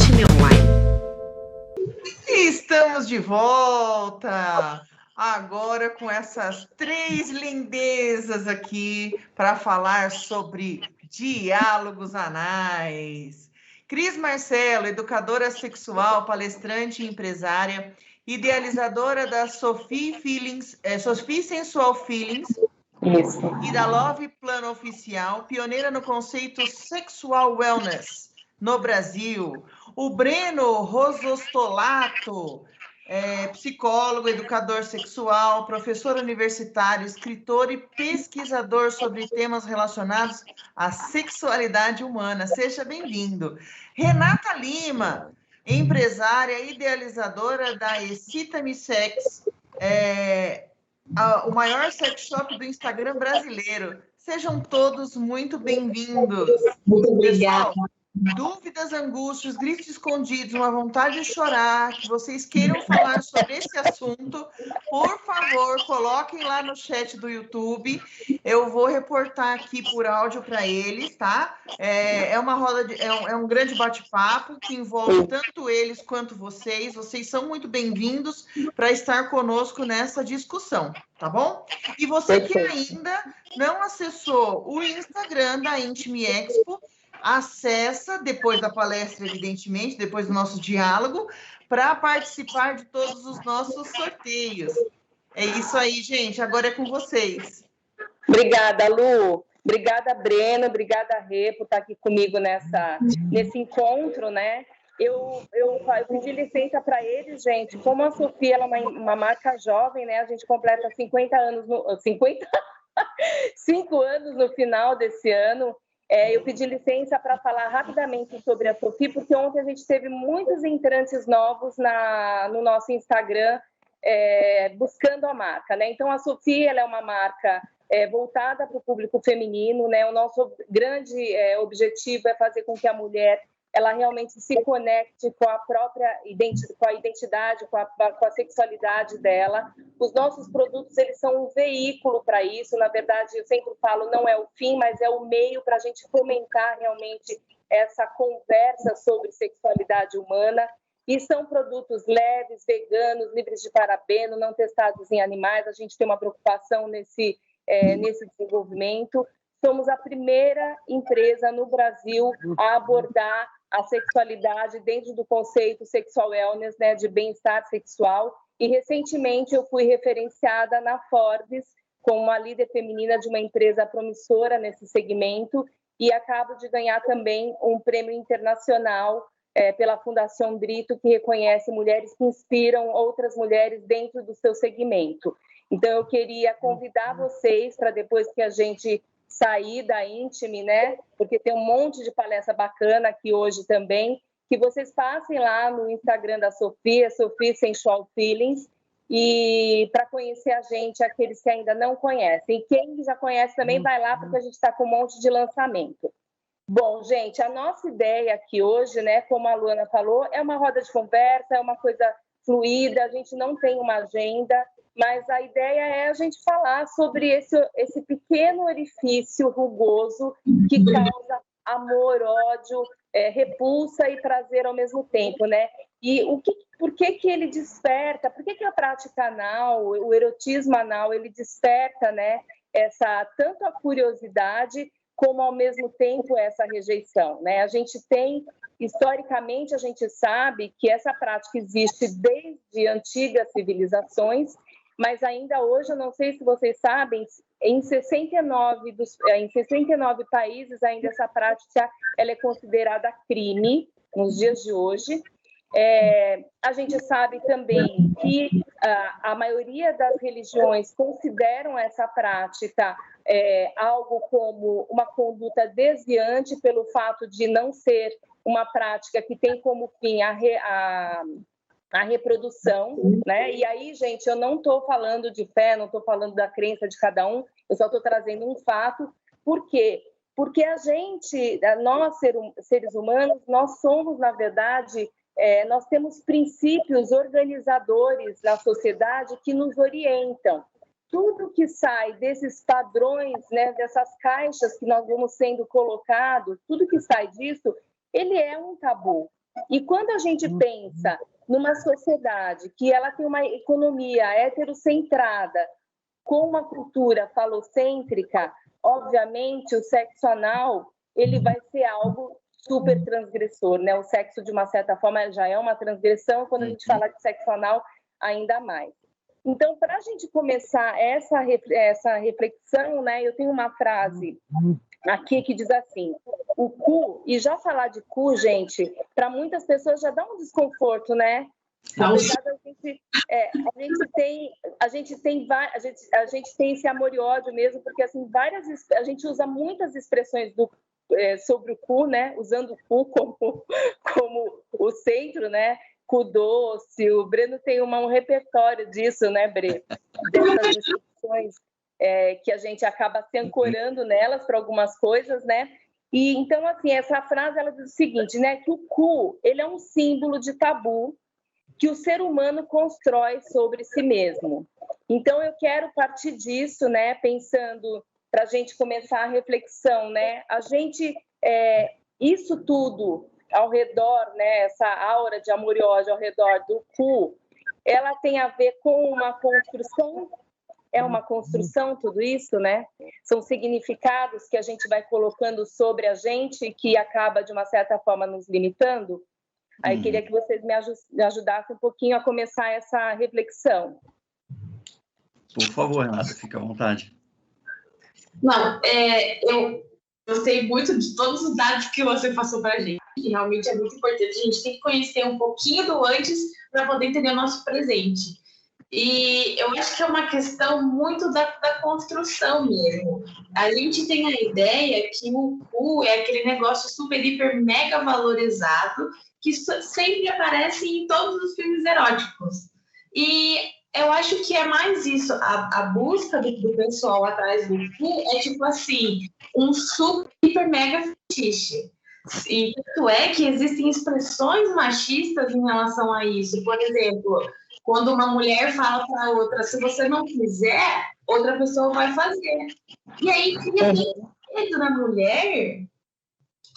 INTME Online. Estamos de volta! Agora com essas três lindezas aqui para falar sobre diálogos anais. Cris Marcelo, educadora sexual, palestrante e empresária, idealizadora da Sophie Sensual Feelings. Isso. E da Love Plano Oficial, pioneira no conceito sexual wellness no Brasil. O Breno Rosostolato, psicólogo, educador sexual, professor universitário, escritor e pesquisador sobre temas relacionados à sexualidade humana. Seja bem-vindo. Renata Lima, empresária, idealizadora da Excita-me Sex, o maior sex shop do Instagram brasileiro. Sejam todos muito bem-vindos. Muito obrigada. Pessoal, dúvidas, angústias, gritos escondidos, uma vontade de chorar, que vocês queiram falar sobre esse assunto, por favor, coloquem lá no chat do YouTube. Eu vou reportar aqui por áudio para eles, tá? É uma roda é um grande bate-papo que envolve tanto eles quanto vocês. Vocês são muito bem-vindos para estar conosco nessa discussão, tá bom? E você que ainda não acessou o Instagram da INTME Expo, acessa depois da palestra, evidentemente, depois do nosso diálogo, para participar de todos os nossos sorteios. É isso aí, gente. Agora é com vocês. Obrigada, Lu. Obrigada, Breno. Obrigada, Rê, por estar aqui comigo nesse encontro, né? Eu pedi licença para eles, gente. Como a Sofia ela é uma marca jovem, né? A gente completa 50 anos, 5 anos no final desse ano. Eu pedi licença para falar rapidamente sobre a Sophie, porque ontem a gente teve muitos entrantes novos no nosso Instagram buscando a marca, né? Então, a Sophie ela é uma marca voltada para o público feminino, né? O nosso grande objetivo é fazer com que a mulher ela realmente se conecte com a própria identidade, com a sexualidade dela. Os nossos produtos, eles são um veículo para isso. Na verdade, eu sempre falo, não é o fim, mas é o meio para a gente fomentar realmente essa conversa sobre sexualidade humana. E são produtos leves, veganos, livres de parabeno, não testados em animais. A gente tem uma preocupação nesse desenvolvimento. Somos a primeira empresa no Brasil a abordar a sexualidade dentro do conceito sexual wellness, né, de bem-estar sexual. E, recentemente, eu fui referenciada na Forbes como uma líder feminina de uma empresa promissora nesse segmento e acabo de ganhar também um prêmio internacional pela Fundação Brito, que reconhece mulheres que inspiram outras mulheres dentro do seu segmento. Então, eu queria convidar vocês para, depois que a gente sair da INTME, né? Porque tem um monte de palestra bacana aqui hoje também, que vocês passem lá no Instagram da Sophie Sensual Feelings, e para conhecer a gente, aqueles que ainda não conhecem. E quem já conhece também vai lá, porque a gente está com um monte de lançamento. Bom, gente, a nossa ideia aqui hoje, né, como a Luana falou, é uma roda de conversa, é uma coisa fluida, a gente não tem uma agenda, mas a ideia é a gente falar sobre esse pequeno orifício rugoso que causa amor, ódio, repulsa e prazer ao mesmo tempo, né? E por que ele desperta? Por que a prática anal, o erotismo anal, ele desperta, né, tanto a curiosidade como, ao mesmo tempo, essa rejeição, né? A gente tem, historicamente, a gente sabe que essa prática existe desde antigas civilizações, mas ainda hoje, eu não sei se vocês sabem, em 69 países ainda essa prática ela é considerada crime nos dias de hoje. A gente sabe também que a maioria das religiões consideram essa prática algo como uma conduta desviante pelo fato de não ser uma prática que tem como fim a reprodução, né? E aí, gente, eu não estou falando de fé, não estou falando da crença de cada um, eu só estou trazendo um fato. Por quê? Porque nós, seres humanos, nós somos, na verdade, nós temos princípios organizadores na sociedade que nos orientam. Tudo que sai desses padrões, né, dessas caixas que nós vamos sendo colocados, tudo que sai disso, ele é um tabu. E quando a gente pensa numa sociedade que ela tem uma economia heterocentrada, com uma cultura falocêntrica, obviamente o sexo anal ele vai ser algo super transgressor, né? O sexo, de uma certa forma, já é uma transgressão, quando a gente fala de sexo anal, ainda mais. Então, para a gente começar essa reflexão, né, eu tenho uma frase aqui que diz assim: o cu, e já falar de cu, gente, para muitas pessoas já dá um desconforto, né? Apesar da gente, a gente tem esse amor e ódio mesmo, porque assim a gente usa muitas expressões sobre o cu, né? Usando o cu como o centro, né? Cu doce, o Breno tem um repertório disso, né, Bre? Dessas expressões que a gente acaba se ancorando nelas para algumas coisas, né? E então assim essa frase ela diz o seguinte, né? Que o cu ele é um símbolo de tabu que o ser humano constrói sobre si mesmo. Então, eu quero partir disso, né, pensando, para a gente começar a reflexão, né, isso tudo ao redor, né, essa aura de amor e ódio ao redor do cu, ela tem a ver com uma construção, é uma construção tudo isso, né? São significados que a gente vai colocando sobre a gente que acaba, de uma certa forma, nos limitando. Aí queria que vocês me ajudassem um pouquinho a começar essa reflexão. Por favor, Renata, fica à vontade. Não, eu gostei muito de todos os dados que você passou para a gente, que realmente é muito importante. A gente tem que conhecer um pouquinho do antes para poder entender o nosso presente. E eu acho que é uma questão muito da construção mesmo. A gente tem a ideia que o cu é aquele negócio super, hiper, mega valorizado que sempre aparece em todos os filmes eróticos. E eu acho que é mais isso. A busca do pessoal atrás do cu é tipo assim, um super, hiper, mega fetiche. E tanto é que existem expressões machistas em relação a isso. Por exemplo, quando uma mulher fala para a outra, se você não quiser, outra pessoa vai fazer. E aí cria medo na mulher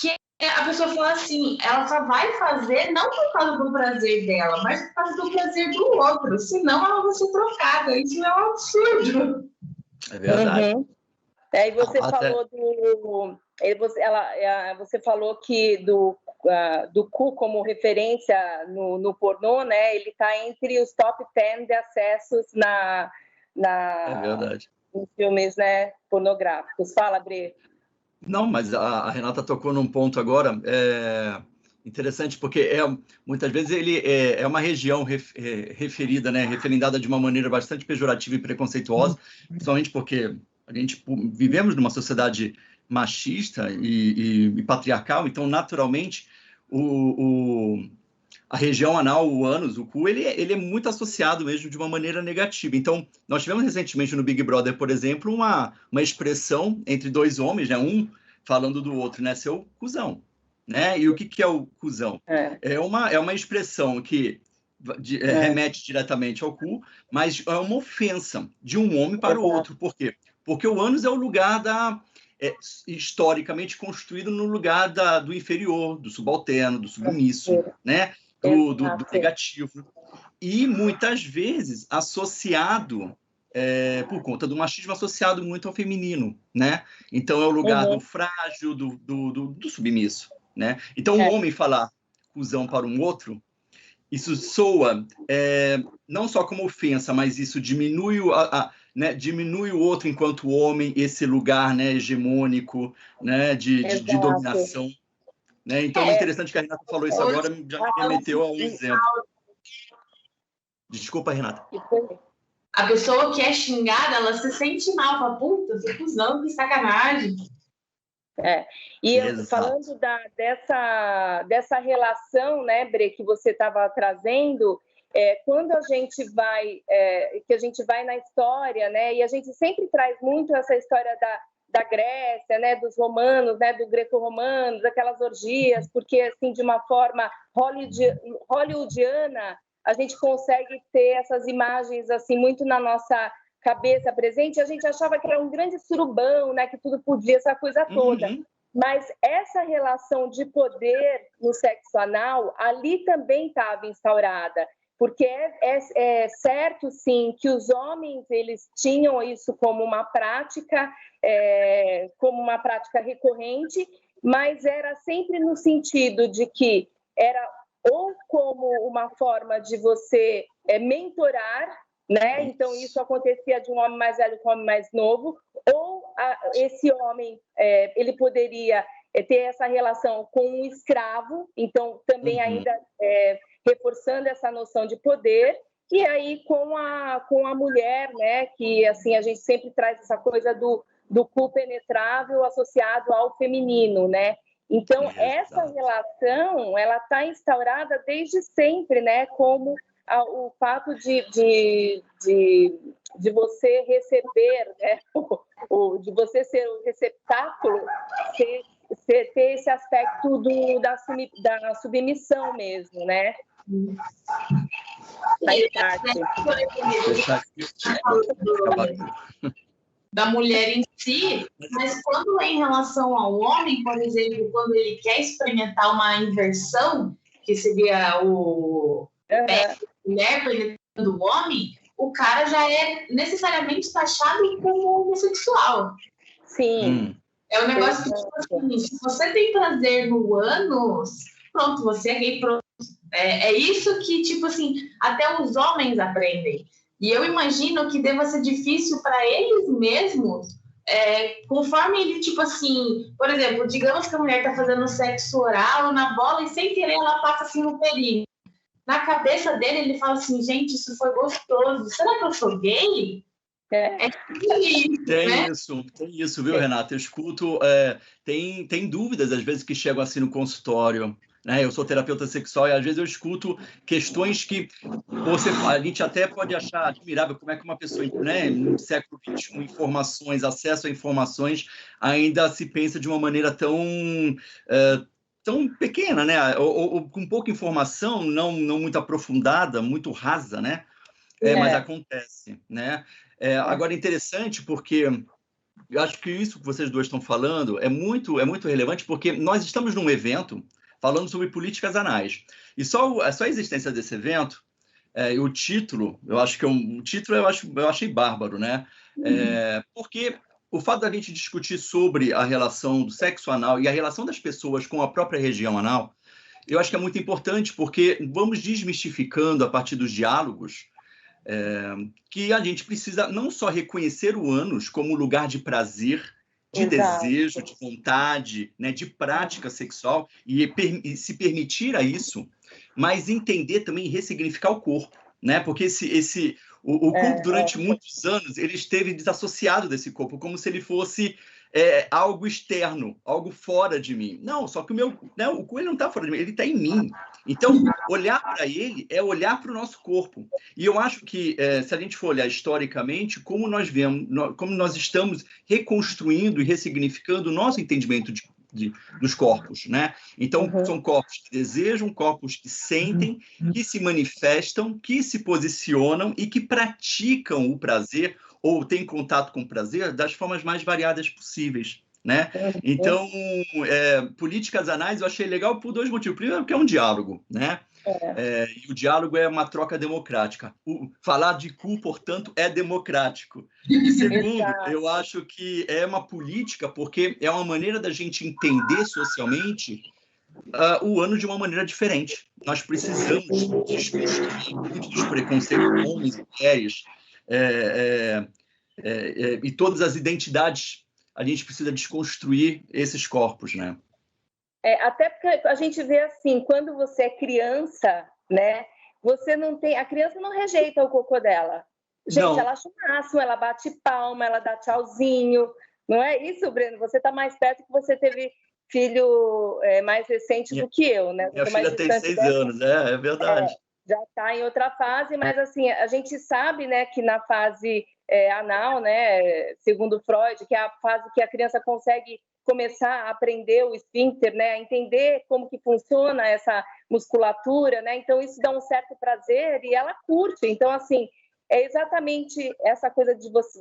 que a pessoa fala assim, ela só vai fazer não por causa do prazer dela, mas por causa do prazer do outro, senão ela vai ser trocada. Isso é um absurdo. É verdade. E você falou você falou que do cu como referência no pornô, né? Ele está entre os top 10 de acessos É verdade. em filmes, né, pornográficos. Fala, Bre. Não, mas a Renata tocou num ponto agora interessante, porque muitas vezes ele é uma região referida, né, referendada de uma maneira bastante pejorativa e preconceituosa, principalmente porque a gente vivemos numa sociedade machista e patriarcal, então, naturalmente, a região anal, o ânus, o cu, ele é muito associado mesmo de uma maneira negativa. Então, nós tivemos recentemente no Big Brother, por exemplo, uma expressão entre dois homens, né? Um falando do outro, né? Seu cuzão, né? E o que é o cuzão? É uma expressão que remete diretamente ao cu, mas é uma ofensa de um homem para o outro. Por quê? Porque o ânus é o lugar historicamente construído no lugar do inferior, do subalterno, do submisso, né? Do negativo. E muitas vezes associado, por conta do machismo, associado muito ao feminino, né? Então é o lugar do frágil, do submisso, né? Então o homem falar cuzão para um outro, isso soa não só como ofensa, mas isso diminui diminui o outro enquanto homem, esse lugar, né, hegemônico, né, de dominação. Né? Então é interessante que a Renata falou isso agora, já me remeteu a um exemplo. Desculpa, Renata. A pessoa que é xingada, ela se sente mal, fala, puta, que cuzão, que sacanagem. Falando dessa relação, né, Bre, que você estava trazendo, quando a gente vai na história, né, e a gente sempre traz muito essa história da Grécia, né, dos romanos, né, do greco-romano, daquelas orgias, porque assim de uma forma hollywoodiana a gente consegue ter essas imagens assim muito na nossa cabeça presente. A gente achava que era um grande surubão, né, que tudo podia, essa coisa toda. Mas essa relação de poder no sexo anal, ali também estava instaurada, porque é certo, sim, que os homens eles tinham isso como uma prática recorrente, mas era sempre no sentido de que era ou como uma forma de você mentorar, né? Então, isso acontecia de um homem mais velho com um homem mais novo, ou esse homem ele poderia ter essa relação com um escravo, então também ainda reforçando essa noção de poder, e aí com a mulher, né? Que assim a gente sempre traz essa coisa do cu penetrável associado ao feminino, né? Então, essa relação, ela está instaurada desde sempre, né? Como o fato de você receber, né? De você ser o receptáculo, ter esse aspecto da submissão mesmo, né? Da mulher em si, mas quando é em relação ao homem, por exemplo, quando ele quer experimentar uma inversão, que seria o mulher penetrando o homem, o cara já é necessariamente taxado como homossexual. Sim. É um negócio que, tipo assim, se você tem prazer no ânus, pronto, você é gay, pronto. É isso que, tipo assim, até os homens aprendem. E eu imagino que deva ser difícil para eles mesmos, conforme ele, tipo assim, por exemplo, digamos que a mulher está fazendo sexo oral na bola e sem querer ela passa assim no perinho. Na cabeça dele, ele fala assim, gente, isso foi gostoso. Será que eu sou gay? Tem isso, viu, Renata? Eu escuto, tem dúvidas, às vezes, que chegam assim no consultório, né? Eu sou terapeuta sexual e, às vezes, eu escuto questões que a gente até pode achar admirável como é que uma pessoa, né, no século XXI, acesso a informações, ainda se pensa de uma maneira tão pequena, né? Ou com pouca informação, não muito aprofundada, muito rasa, né? Mas acontece, né? Agora, interessante porque eu acho que isso que vocês dois estão falando é muito relevante, porque nós estamos num evento falando sobre políticas anais. E só a existência desse evento, o título, eu acho que eu achei bárbaro, né? Porque o fato da gente discutir sobre a relação do sexo anal e a relação das pessoas com a própria região anal, eu acho que é muito importante, porque vamos desmistificando a partir dos diálogos que a gente precisa não só reconhecer o ânus como lugar de prazer, de desejo, de vontade, né, de prática sexual e se permitir a isso, mas entender também e ressignificar o corpo, né? Porque o corpo durante muitos anos ele esteve desassociado desse corpo, como se ele fosse algo externo, algo fora de mim. Não, só que o coelho não está fora de mim, ele está em mim. Então, olhar para ele é olhar para o nosso corpo. E eu acho que, se a gente for olhar historicamente, como nós estamos reconstruindo e ressignificando o nosso entendimento dos corpos, né? Então, são corpos que desejam, corpos que sentem, que se manifestam, que se posicionam e que praticam o prazer ou têm contato com o prazer das formas mais variadas possíveis, né? Então, políticas anais eu achei legal por dois motivos. Primeiro, porque é um diálogo, né? E o diálogo é uma troca democrática. Falar de cu, portanto, é democrático. E segundo, eu acho que é uma política porque é uma maneira da gente entender socialmente o ano de uma maneira diferente. Nós precisamos desconstruir muitos dos preconceitos de homens e mulheres e todas as identidades. A gente precisa desconstruir esses corpos, né? Até porque a gente vê assim, quando você é criança, né? Você não tem, a criança não rejeita o cocô dela. Gente, não. Ela acha o máximo, ela bate palma, ela dá tchauzinho. Não é isso, Breno? Você está mais perto que você teve filho mais recente do que eu, né? Minha filha tem 6 anos, é verdade. Já está em outra fase, mas assim, a gente sabe, né, que na fase anal, né, segundo Freud, que é a fase que a criança consegue começar a aprender o esfíncter, né, a entender como que funciona essa musculatura, né, então isso dá um certo prazer e ela curte. Então, assim, é exatamente essa coisa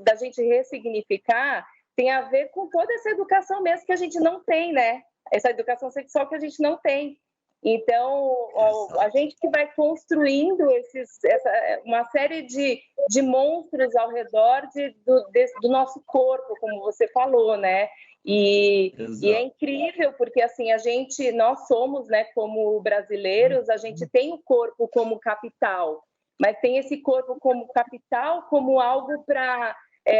da gente ressignificar, tem a ver com toda essa educação mesmo que a gente não tem, né? Essa educação sexual que a gente não tem. Então, a gente que vai construindo uma série de monstros ao redor do nosso corpo, como você falou, né? E é incrível, porque assim, nós somos, né, como brasileiros, a gente tem o corpo como capital, mas tem esse corpo como capital como algo para...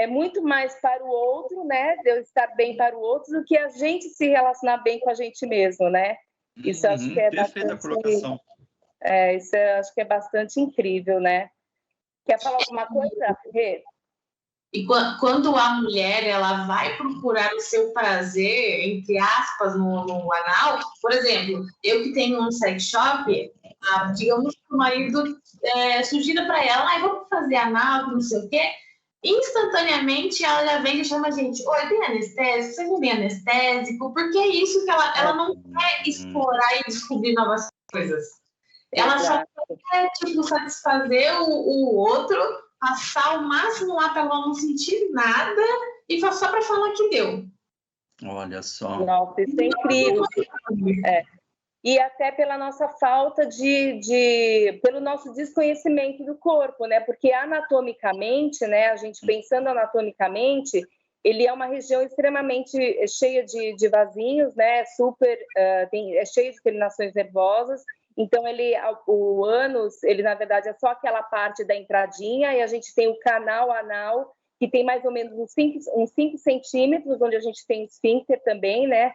muito mais para o outro, né? De eu estar bem para o outro, do que a gente se relacionar bem com a gente mesmo, né? Isso acho que é perfeita colocação. Isso acho que é bastante incrível, né? Quer falar alguma coisa, Rê? E quando a mulher ela vai procurar o seu prazer, entre aspas, no anal, por exemplo, eu que tenho um sex shop, digamos que o marido sugira para ela, vamos fazer anal, não sei o quê. Instantaneamente ela já vem e chama a gente: oi, tem anestésico? Você não tem anestésico? Porque é isso que ela não quer explorar e descobrir novas coisas. Ela só quer, tipo, satisfazer o outro, passar o máximo lá para ela não sentir nada e só para falar que deu. Olha só. Nossa, isso é incrível. E até pela nossa falta pelo nosso desconhecimento do corpo, né? Porque anatomicamente, né? A gente pensando anatomicamente, ele é uma região extremamente cheia de vasinhos, né? É cheio de terminações nervosas. Então, o ânus, ele na verdade é só aquela parte da entradinha, e a gente tem o canal anal, que tem mais ou menos uns 5 centímetros, onde a gente tem esfíncter também, né?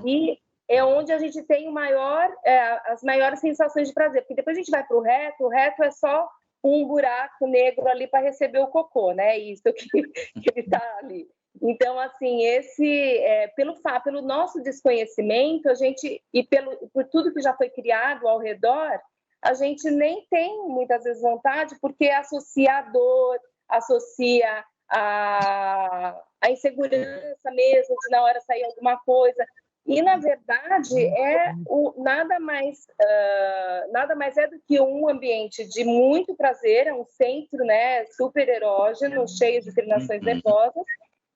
E é onde a gente tem as maiores sensações de prazer, porque depois a gente vai para o reto é só um buraco negro ali para receber o cocô, né? Isso que ele está ali. Então, assim, pelo nosso desconhecimento, por tudo que já foi criado ao redor, a gente nem tem muitas vezes vontade, porque associa a dor, associa a insegurança mesmo, de na hora sair alguma coisa. E, na verdade, nada mais é do que um ambiente de muito prazer, é um centro, né, super erógeno, cheio de terminações nervosas,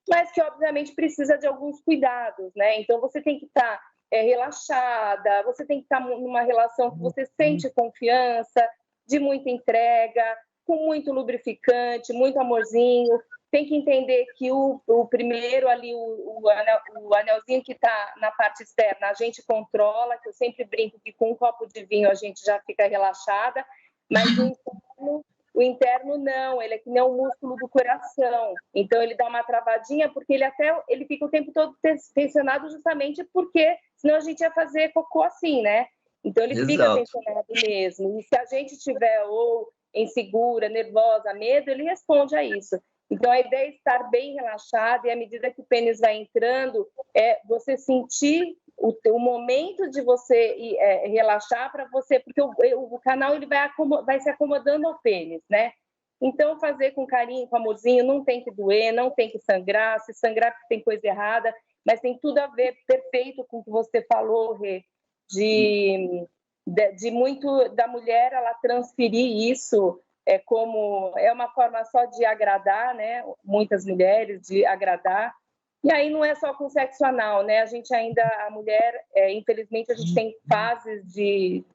mas que, obviamente, precisa de alguns cuidados, né? Então, você tem que estar relaxada, você tem que estar numa relação que você sente confiança, de muita entrega, com muito lubrificante, muito amorzinho. Tem que entender que o primeiro ali, o anelzinho que está na parte externa, a gente controla, que eu sempre brinco que com um copo de vinho a gente já fica relaxada, mas o interno não, ele é que nem o músculo do coração. Então, ele dá uma travadinha, porque ele fica o tempo todo tensionado justamente porque senão a gente ia fazer cocô assim, né? Então, ele fica tensionado mesmo. E se a gente tiver ou insegura, nervosa, medo, ele responde a isso. Então, a ideia é estar bem relaxada, e à medida que o pênis vai entrando, você sentir o momento de você relaxar para você, porque o canal ele vai se acomodando ao pênis, né? Então, fazer com carinho, com amorzinho, não tem que doer, não tem que sangrar, se sangrar porque tem coisa errada, mas tem tudo a ver perfeito com o que você falou, Rê, de muito da mulher ela transferir isso como uma forma só de agradar, né? Muitas mulheres de agradar. E aí não é só com sexo anal, né? A mulher, infelizmente, a gente tem fases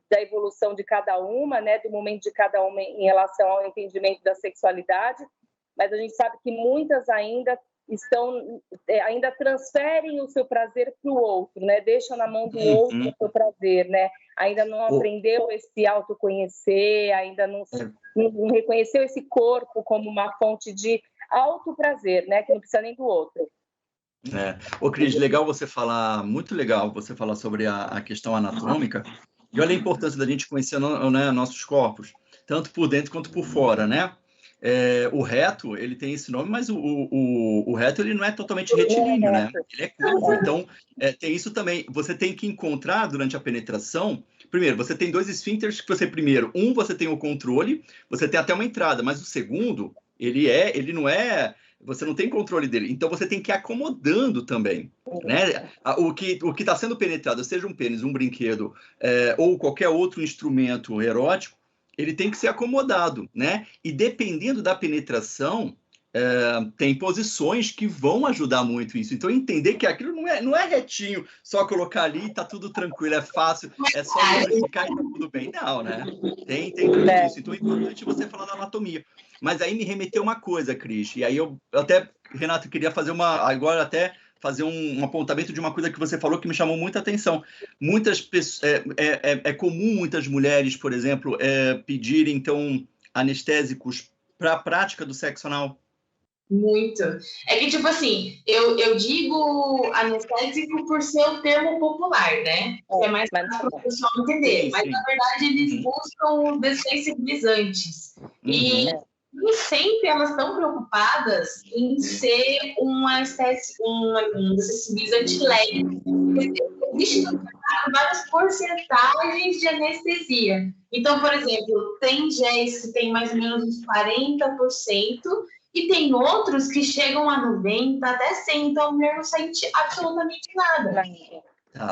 da evolução de cada uma, né? Do momento de cada uma em relação ao entendimento da sexualidade, mas a gente sabe que muitas ainda transferem o seu prazer para o outro, né? Deixam na mão do outro o seu prazer, né? Ainda não aprendeu a se autoconhecer, ainda não reconheceu esse corpo como uma fonte de autoprazer, né? Que não precisa nem do outro. Cris, legal você falar, muito legal você falar sobre a questão anatômica, e olha a importância da gente conhecer nossos corpos, tanto por dentro quanto por fora, né? O reto, ele tem esse nome, mas o reto ele não é totalmente retilíneo, né? Ele é curvo, então tem isso também. Você tem que encontrar durante a penetração. Primeiro, você tem 2 esfíncteres que você você tem o controle, você tem até uma entrada, mas o segundo, ele não é, você não tem controle dele. Então você tem que ir acomodando também, né? O que está sendo penetrado, seja um pênis, um brinquedo ou qualquer outro instrumento erótico, ele tem que ser acomodado, né? E dependendo da penetração, tem posições que vão ajudar muito isso. Então, entender que aquilo não é retinho, só colocar ali e tá tudo tranquilo, é fácil, é só lubrificar e tá tudo bem. Não, né? Tem tudo isso. Então, é importante você falar da anatomia. Mas aí me remeteu uma coisa, Cris, e aí eu até, Renato, queria fazer um apontamento de uma coisa que você falou que me chamou muita atenção. Muitas pessoas, é comum muitas mulheres, por exemplo, pedirem, então, anestésicos para a prática do sexo anal. Muito. É que, tipo assim, eu digo anestésico por ser o termo popular, né? Que é mais para o pessoal entender. Mas, na verdade, eles buscam dessensibilizantes. E nem sempre elas estão preocupadas em ser uma espécie, um dessensibilizante leve. Existe várias porcentagens de anestesia. Então, por exemplo, tem géis que tem mais ou menos uns 40%, e tem outros que chegam a 90%, até 100%, então a mulher não sente absolutamente nada.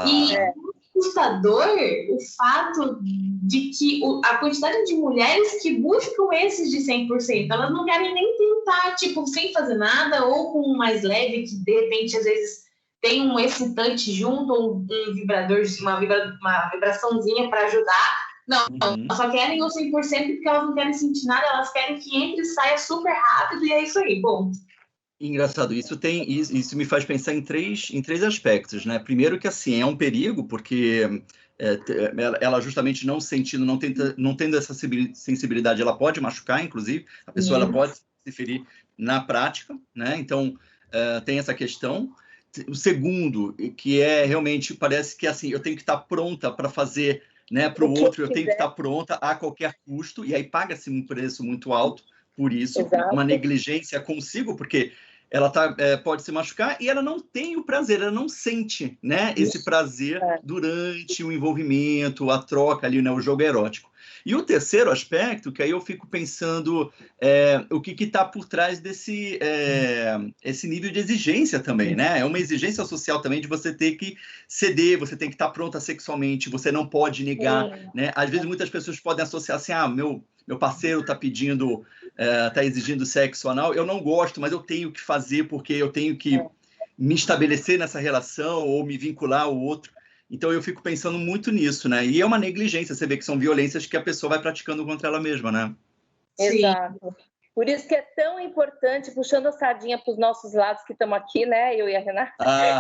E é assustador o fato de que a quantidade de mulheres que buscam esses de 100%, elas não querem nem tentar, tipo, sem fazer nada, ou com um mais leve, que de repente, às vezes, tem um excitante junto, ou um vibrador, uma vibraçãozinha para ajudar. Não, elas só querem o 100% porque elas não querem sentir nada, elas querem que entre e saia super rápido, e é isso aí, bom. Engraçado, isso me faz pensar em três aspectos, né? Primeiro que, assim, é um perigo, porque ela justamente não sentindo, não tendo essa sensibilidade, ela pode machucar, inclusive, a pessoa ela pode se ferir na prática, né? Então, tem essa questão. O segundo, que realmente, parece que, assim, eu tenho que estar pronta para fazer, né, para o outro, eu tenho que estar pronta a qualquer custo, e aí paga-se um preço muito alto por isso, uma negligência consigo, porque ela pode se machucar e ela não tem o prazer, ela não sente, né, esse prazer durante o envolvimento, a troca ali, né, o jogo erótico. E o terceiro aspecto, que aí eu fico pensando o que está por trás desse esse nível de exigência também, né? É uma exigência social também de você ter que ceder, você tem que estar pronta sexualmente, você não pode negar, né? Às vezes muitas pessoas podem associar assim, meu parceiro está pedindo, está exigindo sexo anal, eu não gosto, mas eu tenho que fazer porque eu tenho que me estabelecer nessa relação ou me vincular ao outro. Então, eu fico pensando muito nisso, né? E é uma negligência, você vê que são violências que a pessoa vai praticando contra ela mesma, né? Exato. Por isso que é tão importante, puxando a sardinha para os nossos lados que estamos aqui, né? Eu e a Renata. É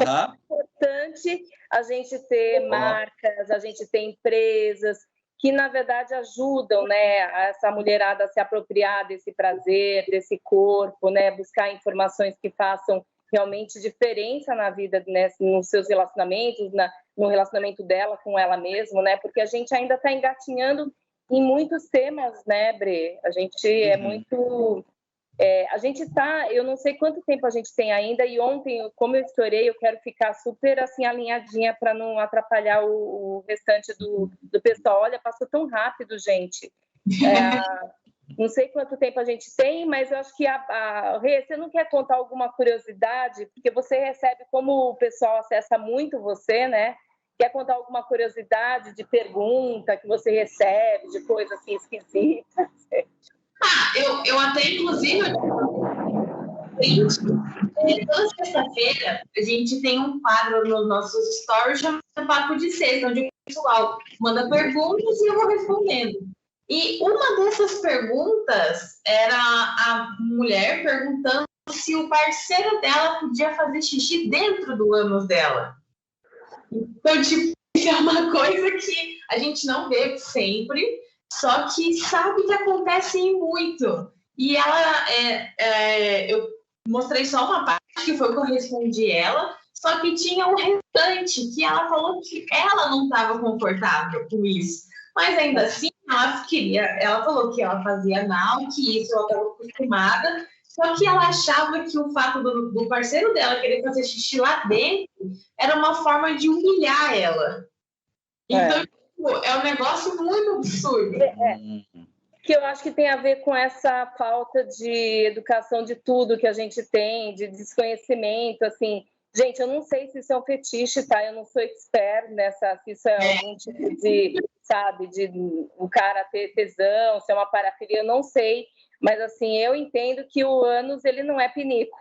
importante a gente ter marcas, a gente ter empresas que, na verdade, ajudam, né, essa mulherada a se apropriar desse prazer, desse corpo, né? Buscar informações que façam realmente diferença na vida, né, nos seus relacionamentos, no relacionamento dela com ela mesma, né? Porque a gente ainda está engatinhando em muitos temas, né, Bre? A gente é muito... a gente está... Eu não sei quanto tempo a gente tem ainda, e ontem, como eu estourei, eu quero ficar super, assim, alinhadinha para não atrapalhar o restante do pessoal. Olha, passou tão rápido, gente. Não sei quanto tempo a gente tem, mas eu acho que Rê, você não quer contar alguma curiosidade? Porque você recebe, como o pessoal acessa muito você, né? Quer contar alguma curiosidade de pergunta que você recebe, de coisa assim esquisita? Eu até, inclusive, toda sexta-feira a gente tem um quadro nos nossos stories chamado Papo de Sexta, onde o pessoal manda perguntas e eu vou respondendo. E uma dessas perguntas era a mulher perguntando se o parceiro dela podia fazer xixi dentro do ânus dela. Então, tipo, é uma coisa que a gente não vê sempre, só que sabe que acontece muito. E ela, eu mostrei só uma parte, que foi o que eu respondi ela, só que tinha um restante que ela falou que ela não estava confortável com isso. Mas ainda assim, ela falou que ela fazia anal, que isso ela estava acostumada, só que ela achava que o fato do parceiro dela querer fazer xixi lá dentro era uma forma de humilhar ela. Então, é um negócio muito absurdo. Que eu acho que tem a ver com essa falta de educação de tudo que a gente tem, de desconhecimento, assim. Gente, eu não sei se isso é um fetiche, tá? Eu não sou expert nessa, se isso é algum tipo de, sabe, de o cara ter tesão, se é uma parafilia, eu não sei. Mas, assim, eu entendo que o ânus, ele não é pinico.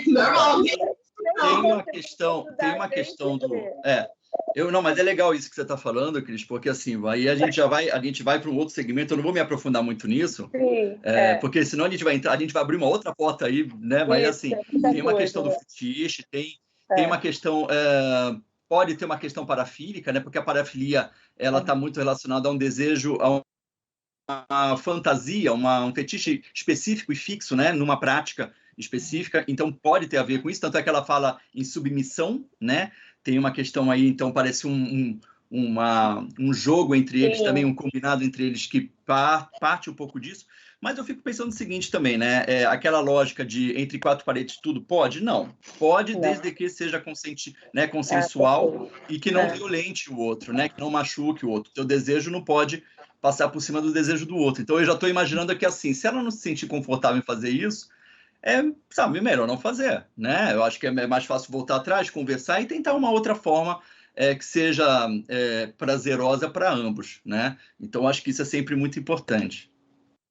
Normal. Tem uma questão do... Não, mas é legal isso que você está falando, Cris, porque assim, aí a gente vai para um outro segmento, eu não vou me aprofundar muito nisso, porque senão a gente vai abrir uma outra porta aí, né? Mas assim, tem uma questão do fetiche, tem uma questão, pode ter uma questão parafílica, né? Porque a parafilia, ela está muito relacionada a um desejo, a uma fantasia, um fetiche específico e fixo, né? Numa prática específica, então pode ter a ver com isso, tanto é que ela fala em submissão, né? Tem uma questão aí, então parece um jogo entre eles, também um combinado entre eles que parte um pouco disso, mas eu fico pensando o seguinte também, né? Aquela lógica de entre quatro paredes tudo pode? Não. Pode, desde que seja consensual e que não violente o outro, né? Que não machuque o outro. Teu desejo não pode passar por cima do desejo do outro. Então eu já estou imaginando que assim, se ela não se sentir confortável em fazer isso, sabe, melhor não fazer, né? Eu acho que é mais fácil voltar atrás, conversar e tentar uma outra forma que seja prazerosa para ambos, né? Então, acho que isso é sempre muito importante.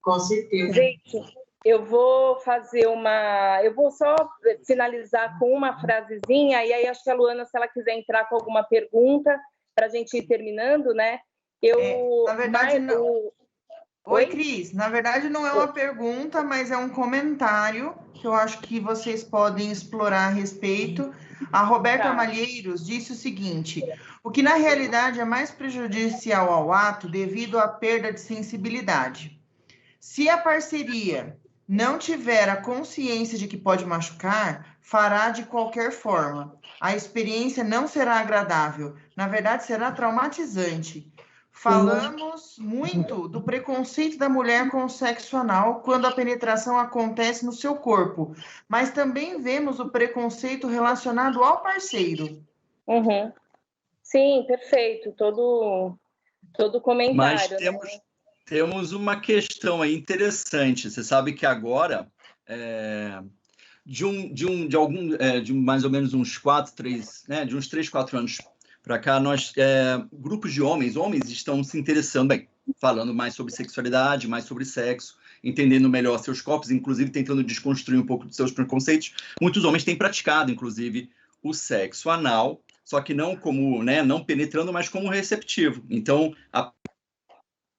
Com certeza. Gente, eu vou só finalizar com uma frasezinha, e aí acho que a Luana, se ela quiser entrar com alguma pergunta, para a gente ir terminando, né? Na verdade, não... Oi, Cris. Na verdade, não é uma pergunta, mas é um comentário que eu acho que vocês podem explorar a respeito. A Roberta Malheiros disse o seguinte: o que na realidade é mais prejudicial ao ato devido à perda de sensibilidade. Se a parceria não tiver a consciência de que pode machucar, fará de qualquer forma. A experiência não será agradável, na verdade será traumatizante. Falamos muito do preconceito da mulher com o sexo anal quando a penetração acontece no seu corpo, mas também vemos o preconceito relacionado ao parceiro. Sim, perfeito. Todo comentário. Mas temos uma questão aí interessante. Você sabe que agora, de mais ou menos uns 3, 4 anos para cá, grupos de homens estão se interessando, falando mais sobre sexualidade, mais sobre sexo, entendendo melhor seus corpos, inclusive tentando desconstruir um pouco dos seus preconceitos. Muitos homens têm praticado, inclusive, o sexo anal, só que não como, não penetrando, mas como receptivo. Então, a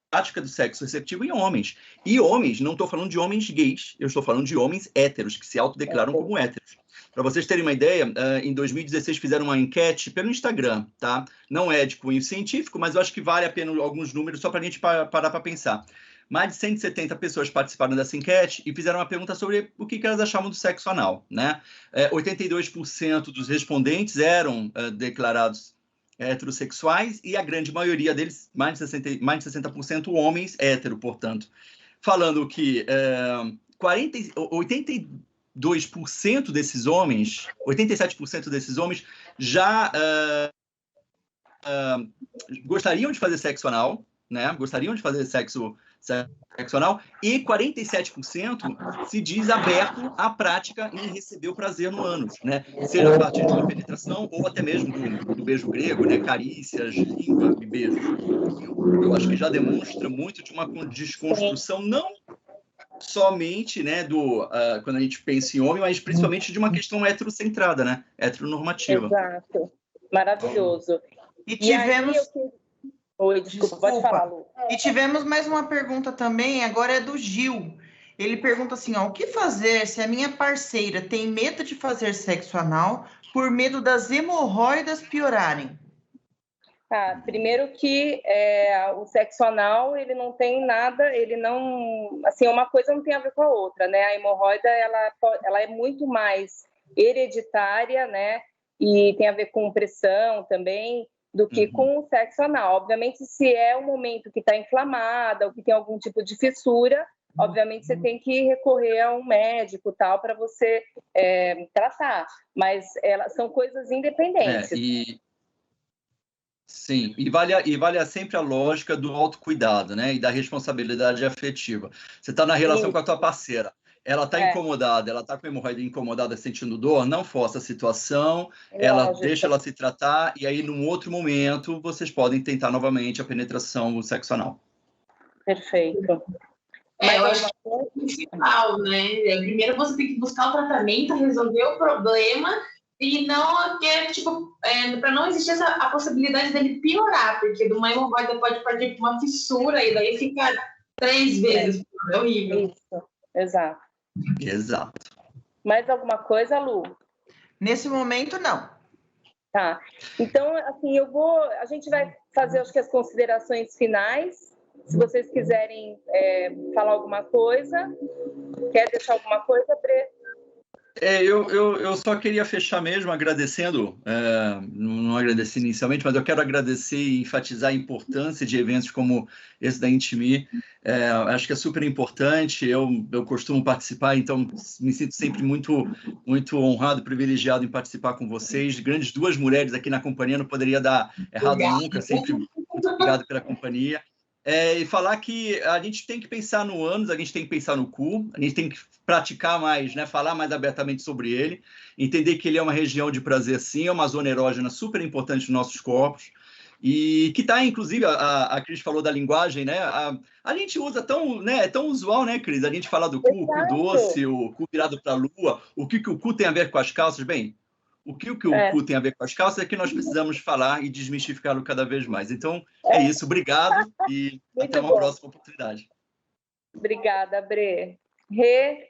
prática do sexo receptivo em homens. E homens, não estou falando de homens gays, eu estou falando de homens héteros, que se autodeclaram como héteros. Para vocês terem uma ideia, em 2016 fizeram uma enquete pelo Instagram, tá? Não é de cunho científico, mas eu acho que vale a pena alguns números só para a gente parar para pensar. Mais de 170 pessoas participaram dessa enquete e fizeram uma pergunta sobre o que elas achavam do sexo anal, né? 82% dos respondentes eram declarados heterossexuais e a grande maioria deles, mais de 60%, homens hétero, portanto. Falando que 82% desses homens, 87% desses homens já gostariam de fazer sexo anal, né? Gostariam de fazer sexo anal, e 47% se diz aberto à prática em receber o prazer no ânus, né? Seja a partir de uma penetração ou até mesmo do beijo grego, né? Carícias, língua e beijo. Eu acho que já demonstra muito de uma desconstrução, não somente, né, quando a gente pensa em homem, mas principalmente de uma questão heterocentrada, né? Heteronormativa. Exato. Maravilhoso. E tivemos... Oi, desculpa, pode falar, Lu. E tivemos mais uma pergunta também, agora é do Gil. Ele pergunta assim, o que fazer se a minha parceira tem medo de fazer sexo anal por medo das hemorroidas piorarem? Primeiro que o sexo anal, ele não tem nada, ele não... Assim, uma coisa não tem a ver com a outra, né? A hemorroida, ela é muito mais hereditária, né? E tem a ver com pressão também, do que com o sexo anal. Obviamente, se é um momento que está inflamada ou que tem algum tipo de fissura, obviamente você tem que recorrer a um médico tal para você tratar. Mas elas são coisas independentes. Sim, e vale sempre a lógica do autocuidado, né? E da responsabilidade afetiva. Você está na relação com a tua parceira. Ela está incomodada, ela está com a hemorroida incomodada, sentindo dor, não força a situação, deixa ela se tratar, e aí, num outro momento, vocês podem tentar novamente a penetração, o sexo anal. Perfeito. Eu acho que é o principal, né? Primeiro você tem que buscar o tratamento, resolver o problema e não para não existir a possibilidade dele piorar, porque de uma hemorroida pode partir para uma fissura e daí fica 3 vezes. É horrível. Isso, exato. Exato. Mais alguma coisa, Lu? Nesse momento, não. Tá. Então, assim, a gente vai fazer, acho que, as considerações finais. Se vocês quiserem falar alguma coisa, quer deixar alguma coisa, Bre? Eu só queria fechar mesmo agradecendo, não agradeci inicialmente, mas eu quero agradecer e enfatizar a importância de eventos como esse da Intimi. Acho que é super importante, eu costumo participar, então me sinto sempre muito, muito honrado, privilegiado em participar com vocês. Grandes 2 mulheres aqui na companhia, não poderia dar errado nunca, sempre muito obrigado pela companhia. E falar que a gente tem que pensar no ânus, a gente tem que pensar no cu, a gente tem que praticar mais, né, falar mais abertamente sobre ele, entender que ele é uma região de prazer, sim, é uma zona erógena super importante nos nossos corpos, e que está, inclusive, a Cris falou da linguagem, né, a gente usa tão, né, é tão usual, né, Cris, a gente fala do cu, o cu doce, o cu virado para a lua, o que o cu tem a ver com as calças, bem... O que o cu tem a ver com as calças é que nós precisamos falar e desmistificá-lo cada vez mais. Então, é isso. Obrigado e até uma próxima oportunidade. Obrigada, Bre. Rê?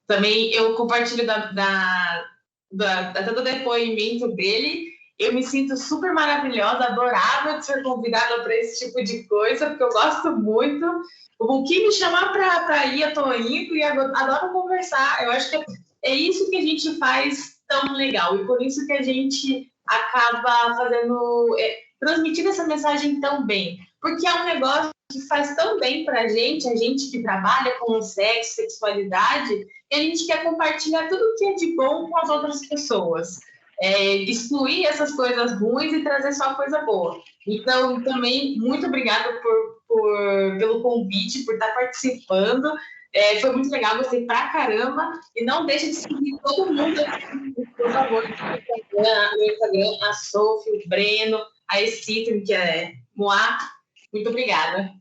Também eu compartilho até do depoimento dele. Eu me sinto super maravilhosa, adorável de ser convidada para esse tipo de coisa, porque eu gosto muito. O que me chamar para ir, eu estou indo e adoro conversar. Eu acho que é isso que a gente faz tão legal e por isso que a gente acaba transmitindo essa mensagem tão bem, porque é um negócio que faz tão bem para a gente que trabalha com sexo, sexualidade, e a gente quer compartilhar tudo que é de bom com as outras pessoas, excluir essas coisas ruins e trazer só coisa boa. Então, também, muito obrigada pelo convite, por estar participando. Foi muito legal, gostei pra caramba. E não deixe de seguir todo mundo, por favor, no Instagram, a Sophie, o Breno, a Excitrim, que é Moá. Muito obrigada.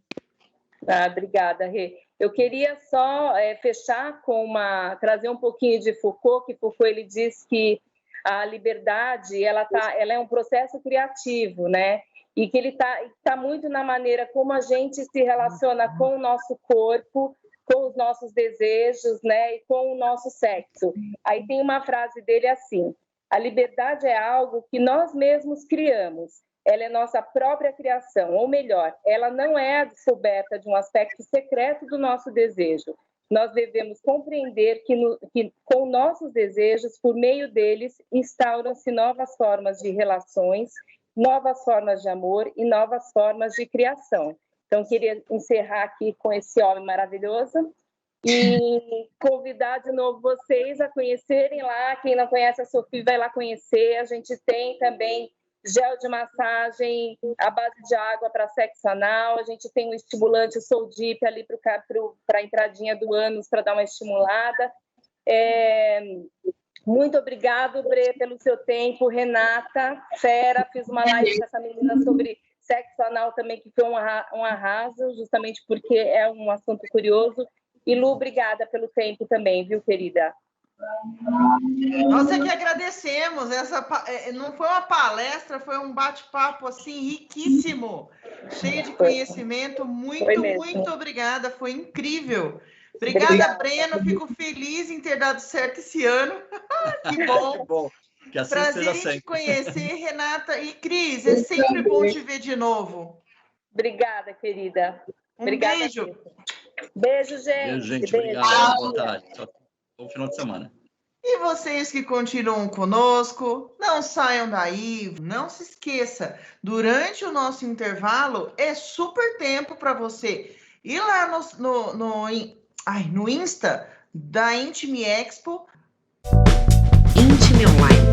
Obrigada, Rê. Eu queria só fechar com trazer um pouquinho de Foucault, que Foucault ele diz que a liberdade ela é um processo criativo, né? E que ele tá muito na maneira como a gente se relaciona com o nosso corpo, com os nossos desejos, né, e com o nosso sexo. Aí tem uma frase dele assim: a liberdade é algo que nós mesmos criamos, ela é nossa própria criação, ou melhor, ela não é a descoberta de um aspecto secreto do nosso desejo. Nós devemos compreender que com nossos desejos, por meio deles, instauram-se novas formas de relações, novas formas de amor e novas formas de criação. Então, queria encerrar aqui com esse homem maravilhoso e convidar de novo vocês a conhecerem lá. Quem não conhece a Sophie, vai lá conhecer. A gente tem também gel de massagem à base de água para sexo anal. A gente tem um estimulante Soul Deep ali para a entradinha do ânus, para dar uma estimulada. Muito obrigado, Bre, pelo seu tempo. Renata, fera, fiz uma live com essa menina sobre sexo anal também, que foi um arraso, justamente porque é um assunto curioso. E Lu, obrigada pelo tempo também, viu, querida? Nós é que agradecemos. Não foi uma palestra, foi um bate-papo assim riquíssimo, cheio de conhecimento. Muito obrigada, foi incrível. Obrigada, Breno. Fico feliz em ter dado certo esse ano. Que bom. Que bom. Que assim prazer em te conhecer, Renata. E Cris, é sempre bom te ver de novo. Obrigada, querida. Obrigada, beijo. Beijo, gente. Beijo, gente. Obrigado. Boa tarde. Bom final de semana. E vocês que continuam conosco, não saiam daí. Não se esqueça, durante o nosso intervalo, é super tempo para você ir lá no Insta da Intimi Expo. Intimi Online.